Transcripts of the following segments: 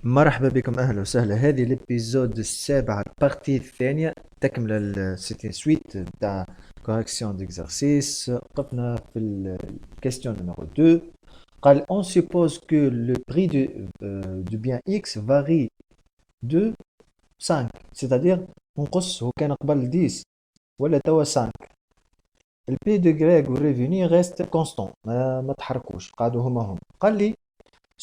مرحبا بكم، اهلا وسهلا. هذه الابيزود السابع، البارتي الثانيه تكمل سيتي سويت تاع كوريكسيون ديكزارسيس. وقفنا في الكيستيون نيميرو 2. قال on suppose que le prix du bien x varie de 5، c'est-à-dire نقص هو كان قبل 10 ولا توا 5. البي دو غريغ والريفيني ريست كونستون، ما تحركوش، قعدوا هم. قال لي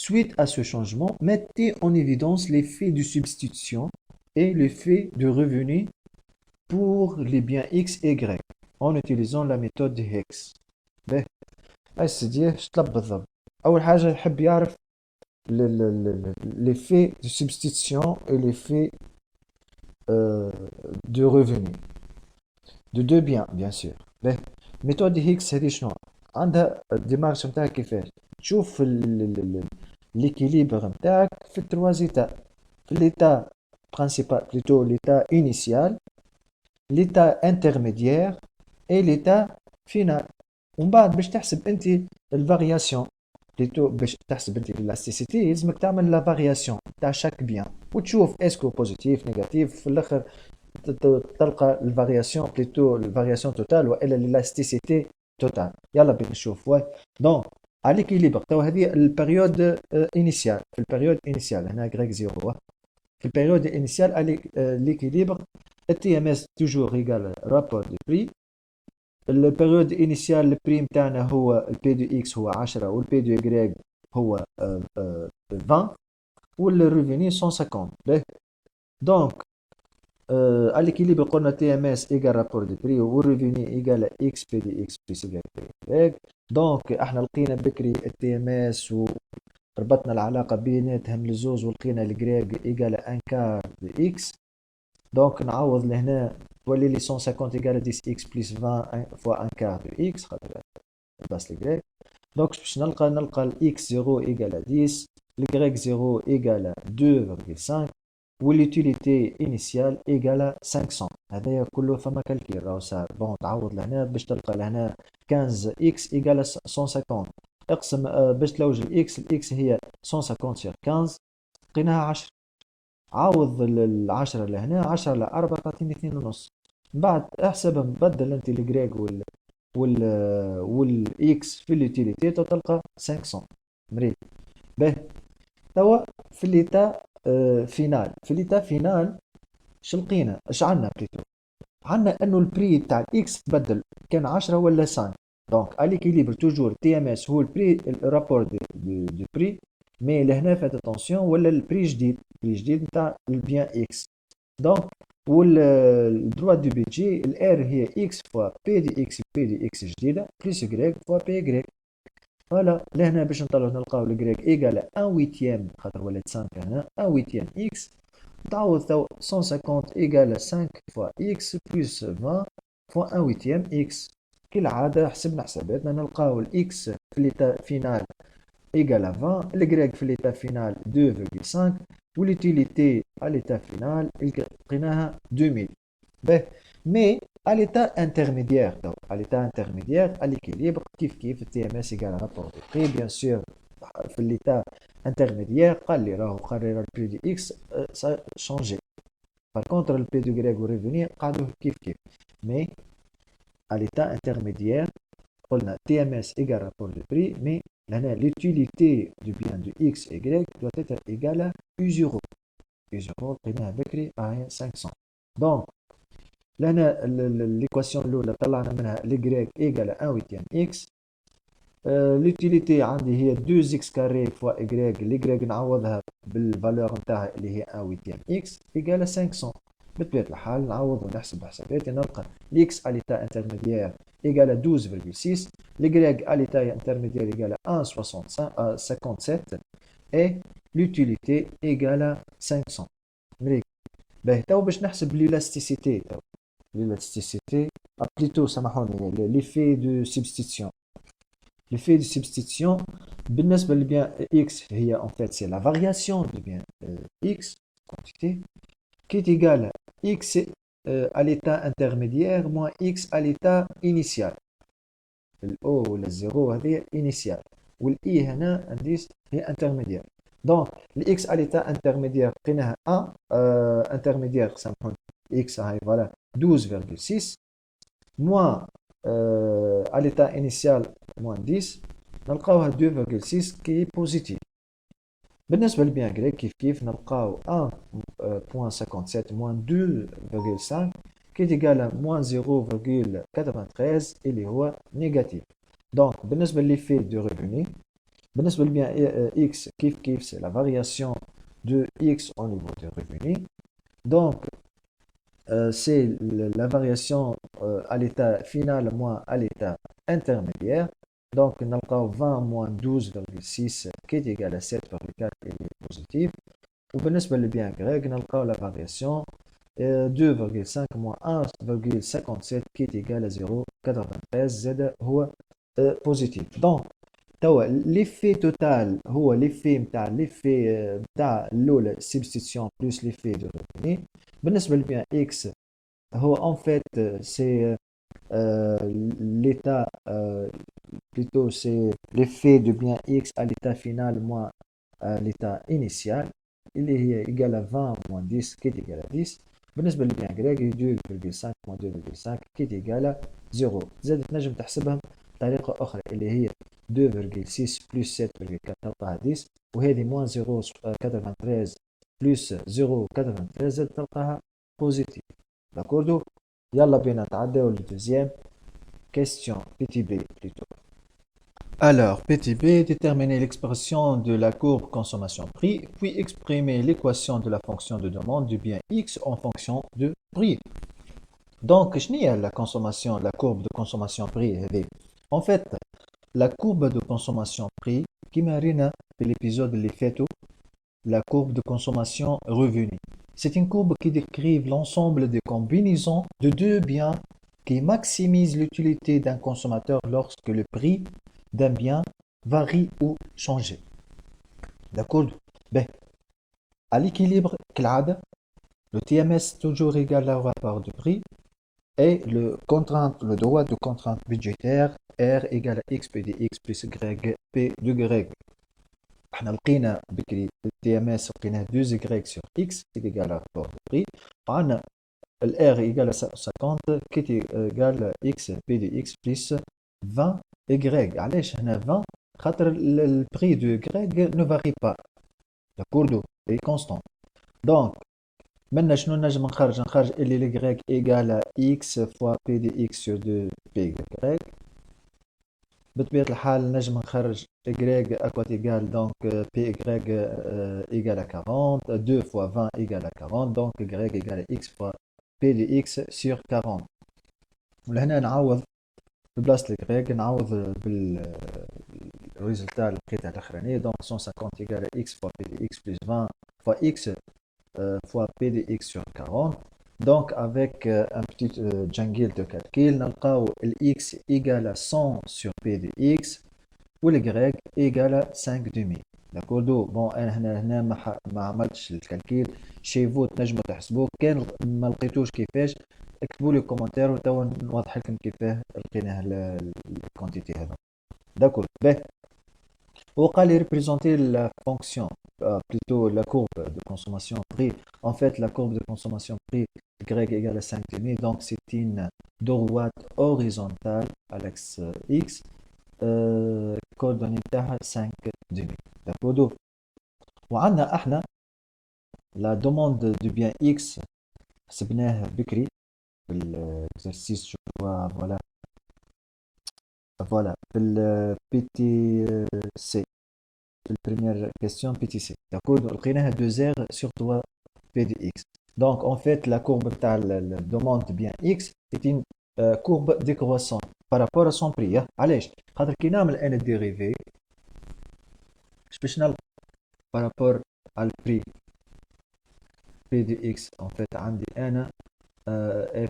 suite à ce changement, mettez en évidence l'effet de substitution et l'effet de revenu pour les biens X et Y en utilisant la méthode de Hicks. باهي، سيدي اش طلب بالضبط؟ أول حاجة يحب يعرف l'effet de substitution et l'effet de revenu de deux biens bien sûr. باهي، méthode de Hicks هذه شنو؟ عندها الديمارش نتاعها كيفاش؟ تشوف l'équilibre نتاعك في التروا états. L'état principal, plutôt l'état initial, l'état intermédiaire et l'état final. ومن بعد باش تحسب انت الفارياسيون، plutôt باش تحسب انت الالاستيسيتي لازمك تعمل لا فارياسيون تاع شاك بيان وتشوف اسكو بوزيتيف نيجاتيف في الاخر تلقى الفارياسيون بليتو الفارياسيون توتال والا الالاستيسيتي توتال. يلا بينا نشوف. دونك على ليكيليبر تو هذه البيريود انيسيال. في البيريود انيسيال هنا غريك زيرو. في البيريود انيسيال على ليكيليبر التي ام اس توجور ايكال رابور دو بري. البيريود انيسيال البري نتاعنا هو البي دو اكس هو 10 والبي دو يغريك هو 20 والريفيني 150. دونك à l'équilibre قلنا تي ام اس ايكال رابور دو بري والريفيني ايكال اكس بي دي اكس بلس يغريك. دونك احنا لقينا بكري التي ام اس وربطنا العلاقة بيناتهم لزوز ولقينا الجريك ايكال ان كار دو اكس. دونك نعوض لهنا تولي لي 150 ايكال 10 اكس بلس 20 فوا ان كار دو اكس خاطر باس الجريك. دونك باش نلقى الاكس 0 ايكال 10، الجريك 0 ايكال 2.5 والutilité initiale égale 500. هذايا كله فما كالكيل راهو صار. بون تعوض لهنا باش تلقى لهنا 15 x égale 150. اقسم باش تلوج الاكس هي 150 sur 15 لقيناها 10. عوض العشرة لهنا 10 على 4 تعطيني 2.5. من بعد احسبها مبدل انت الجريك والاكس في اليوتيليتي تلقى 500 مريت. باهي توا في ليتا فينال. في ليتا فينال شلقينا اش عندنا بليتو؟ عندنا انه البري تاع الاكس تبدل كان 10 ولا 5. دونك على ليكيليبر توجور تي ام اس هو البري الرابور دو بري مي لهنا فات اتونسيون ولا البري جديد، البري جديد نتاع البيان اكس. دونك والدروا دو بيجي الار هي اكس فوا بي دي اكس، بي دي اكس جديده بلس يغريك فوا بي يغريك. فوالا لهنا باش نطلعو نلقاو الجريك ايكال ان ويتيام خاطر ولات 5 هنا ان ويتيام اكس. تعوض تو 150 ايكال 5 فوا اكس بلس 20 فوا ان ويتيام اكس. كالعادة حسبنا حساباتنا نلقاو الاكس في ليتا فينال ايكال 20، الجريك في ليتا فينال 2.5 واليوتيليتي على ليتا فينال لقيناها 2000. باهي مي à l'état intermédiaire, donc à l'état intermédiaire, à l'équilibre, كيف TMS égale rapport de prix, bien sûr. في l'état intermédiaire قال لي راهو قرر البري دي اكس ça changé. par contre le P de Y au revenu قعدوا كيف mais à l'état intermédiaire قلنا TMS égale rapport de prix mais لهنا l'utilité du bien de X et Y doit être égale à U0. U0 لقيناها بكري 500. donc لهنا ليكواسيون الاولى طلعنا منها الجريك ايكال 1 ويتيام اكس. لوتيليتي عندي هي 2 اكس كاري فوا ايكغيك، اليكغيك نعوضها بالفالور نتاعها اللي هي 1 ويتيام اكس ايكال 500. بطبيعة الحال نعوض ونحسب حساباتي نلقى الاكس اليتا انترميديير ايكال 12.6، اليكغيك اليتا انترميديير ايكال 1.57 اي لوتيليتي ايكال 500. مريك باهي تو باش نحسب ليلاستيسيتي. l'élasticité, plutôt سامحوني l'effet de substitution. L'effet de substitution بالنسبة للبيان x هي en fait c'est la variation du bien x quantité qui est égale à x à l'état intermédiaire moins x à l'état initial. O ولا الزيرو هذه initial والإي هنا نديس هي intermédiaire. Donc, x à l'état intermédiaire, قلناها 1 intermédiaire, سامحوني x هاي voilà 12,6 moins à l'état initial moins 10 نلقاوها 2,6 qui est positif. بالنسبة للبيان غريك كيف نلقاو 1.57 moins 2,5 qui est égal à moins 0,93 اللي هو négatif. Donc بالنسبة للeffet de revenu بالنسبة للبيان x كيف c'est la variation de x au niveau de revenu. Donc c'est la variation à l'état final moins à l'état intermédiaire. Donc, nous avons 20 moins 12,6 qui est égal à 7,4 et est positif. Ou bien, le bien grec, nous avons la variation 2,5 moins 1,57 qui est égal à 0,93. Z est positif. Donc, l'effet total, l'effet de la substitution plus l'effet de revenu. بالنسبة لبيان x en fait c'est l'état plutôt c'est l'effet de bien x à l'état final moins à l'état initial. Il est égal à 20 moins 10 qui est égal à 10. بالنسبة لبيان grec 2,5 moins 2,5 qui est égal à 0. زادت نجم تحسبها بطريقة أخرى اللي هي 2,6 plus 7,4 تلقاها 10 وهذه moins 0,93 plus 0,93 زاد تلقاها positif. D'accord. يلا بينا نتعداو للدوزيام question petit b plutôt. Alors, petit b, déterminer l'expression de la courbe consommation-prix, puis exprimer l'équation de la fonction de demande du bien X en fonction de prix. Donc, je n'ai la consommation, la courbe de consommation-prix. En fait, la courbe de consommation-prix, qui marina dans l'épisode de l'effet, la courbe de consommation-revenu. C'est une courbe qui décrit l'ensemble des combinaisons de deux biens qui maximisent l'utilité d'un consommateur lorsque le prix d'un bien varie ou change. D'accord. Ben, à l'équilibre, le TMS toujours égal au rapport de prix et le droit de contrainte budgétaire R égale à X P de X plus Y P de Y. احنا لقينا بكري التي ام اس لقيناه 2 y sur x est égal à rapport de prix وعندنا الار égal à 50 qui est égal à x p de x plus 20 y. علاش هنا 20 خاطر البري دو y ne varie pas. la courbe est constante. Donc maintenant شنو نجم نخرج اللي y égal à x fois p de x sur 2 p y. بطبيعة الحال نجم نخرج y à quoi égale donc py égale à 40 2 fois 20 égale à 40 donc y égale à x fois p de x sur 40. ولهنا نعوض ببلاصة y نعوض بالريزلtat لقيتها الأخرانية donc 150 égale à x fois p de x plus 20 fois x fois p de x sur 40. Donc, avec un petit jungle de calcul, نلقاو x égale à 100 sur p de x ou y égale à 5 demi. D'accord. Bon, هنا ما عملتش الكالكيل chez vous تنجموا تحسبوه كان ما لقيتوش كيفاش اكتبوا لي كومنتير وتوا نوضح لكم كيفاه لقيناه الكونتيتي هذا. D'accord. On va représenter la fonction, plutôt la courbe de consommation prix. En fait, la courbe de consommation prix y égale à 5 demi, donc c'est une droite horizontale à l'axe x, coordonnée à 5 demi. D'accord. وعندنا احنا la demande du bien x حسبناها بكري بالexercice je vois voilà le PTC la première question PTC. D'accord. لقيناها 2 r sur 3 p de x. Donc en fait la courbe de la demande bien x est une courbe décroissante par rapport à son prix. علاش خاطر كي نعمل انا dérivé باش نلقى par rapport à le prix p de x en fait عندي انا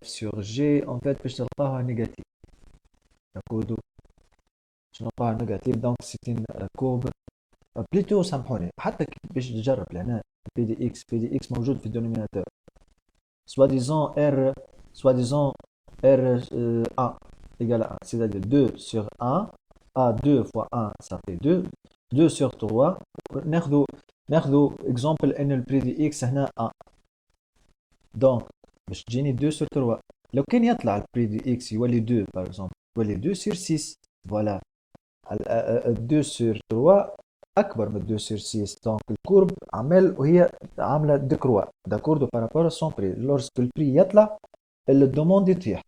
f sur g en fait باش نلقاها négatif. D'accord. باش نلقاها négatif donc c'est une courbe بليتو سامحوني حتى باش تجرب لهنا بي دي اكس موجود في الدينوميناتور soi-disant r 1 égale à 1 c'est-à-dire 2 sur 1 a 2 fois 1 ça fait 2 2 sur 3 ناخذ ناخذوا اكزومبل ان البري دي اكس هنا 1. دونك باش تجيني 2 sur 3. لو كان يطلع البري دي اكس يولي 2 باغ اكزومبل، يولي 2 sur 6. فوالا 2 sur 3 اكبر من 2 sur 6. دونك الكورب عمل وهي عامله ديكروا داكوردو بارابور سون بري. لورسك البري يطلع الدوموند يطيح.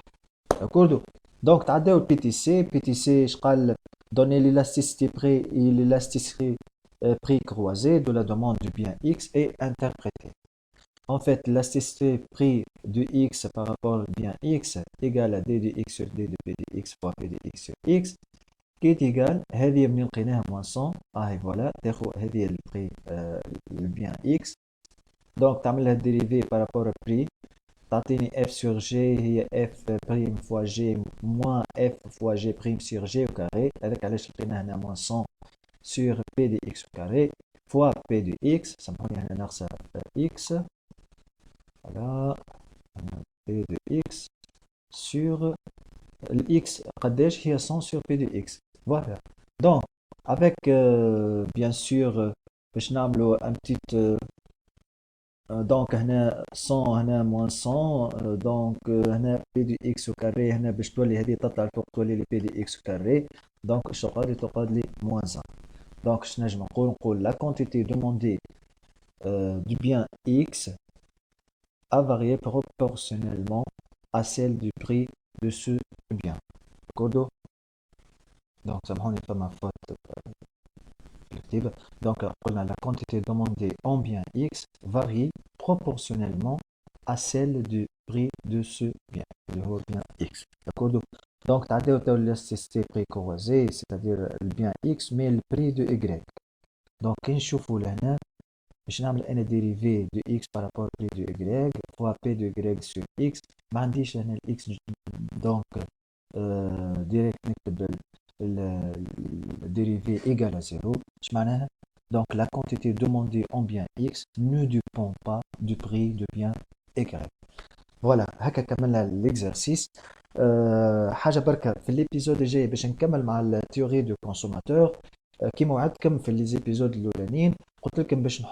داكوردو. دونك تعداو البي تي سي. بي تي سي اش قال؟ donner l'élasticité prix et l'élasticité prix croisé de la demande du bien X est interprété. En fait, l'élasticité prix de X par rapport au bien X égale à d de X sur d de P de X fois P de X sur X qui est égal هذه من لقيناها moins 100. voilà تاخذ هذه البري البيان X. donc تعمل لها dérivé par rapport au prix تعطيني f sur g هي f prime fois g moins f fois g prime sur g au carré. هذاك علاش لقينا هنا moins 100 sur p de x au carré fois p de x. سامحوني هنا ناقصة x. voilà p de x sur x قداش هي 100 sur p de x. voilà donc avec bien sûr باش نعملو un petit دونك هنا 100 هنا موان 100. دونك هنا بي دي اكس كاري هنا باش تولي هذه تطلع الفوق تولي لي بي دي اكس كاري. دونك اش تقعد لي؟ تقعد لي موان 1. دونك اش نجم نقول لا كونتيتي دوموندي du bien X a varié proportionnellement à celle du prix de ce bien. D'accord. donc سامحوني فما فوت الكتابة. donc قلنا la quantité demandée en bien X varie proportionnellement à celle du prix de ce bien, اللي هو bien X. d'accord. donc تعداو تو l'élasticité prix croisé c'est-à-dire le bien X mais le prix de Y. donc كي نشوفوا لهنا باش نعمل انا ديريفي دو X par rapport au prix de Y fois P de Y sur X. ما عنديش هنا ال X donc direct نكتب le dérivé égal à 0. اش معناها؟ donc la quantité demandée en bien X ne dépend pas du prix de bien Y. فوالا هكا كملنا ليكزرسيس. حاجه بركه في الابيزود الجاي باش نكمل مع التيوري دو كونسوماتور. كيما وعدتكم في ليزيبيزود الاولانيين قلت لكم باش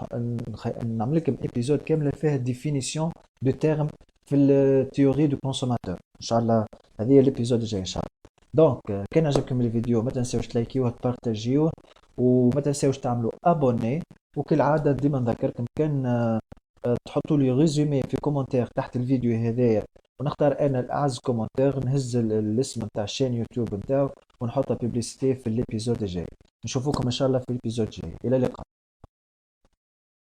نعمل لكم ابيزود كامله فيها ديفينيسيون دو تيرم في التيوري دو كونسوماتور ان شاء الله. هذه هي الابيزود الجاي ان شاء الله. دونك كان عجبكم الفيديو ما تنساوش تلايكيوه تبارتاجيوه وما تنساوش تعملوا ابوني. وكالعاده ديما نذكركم كان تحطوا لي ريزومي في كومنتير تحت الفيديو هذايا ونختار انا الاعز كومنتير نهز الاسم نتاع الشين يوتيوب نتاعو ونحطها بيبليسيتي في الابيزود الجاي. نشوفوكم ان شاء الله في الابيزود الجاي. الى اللقاء.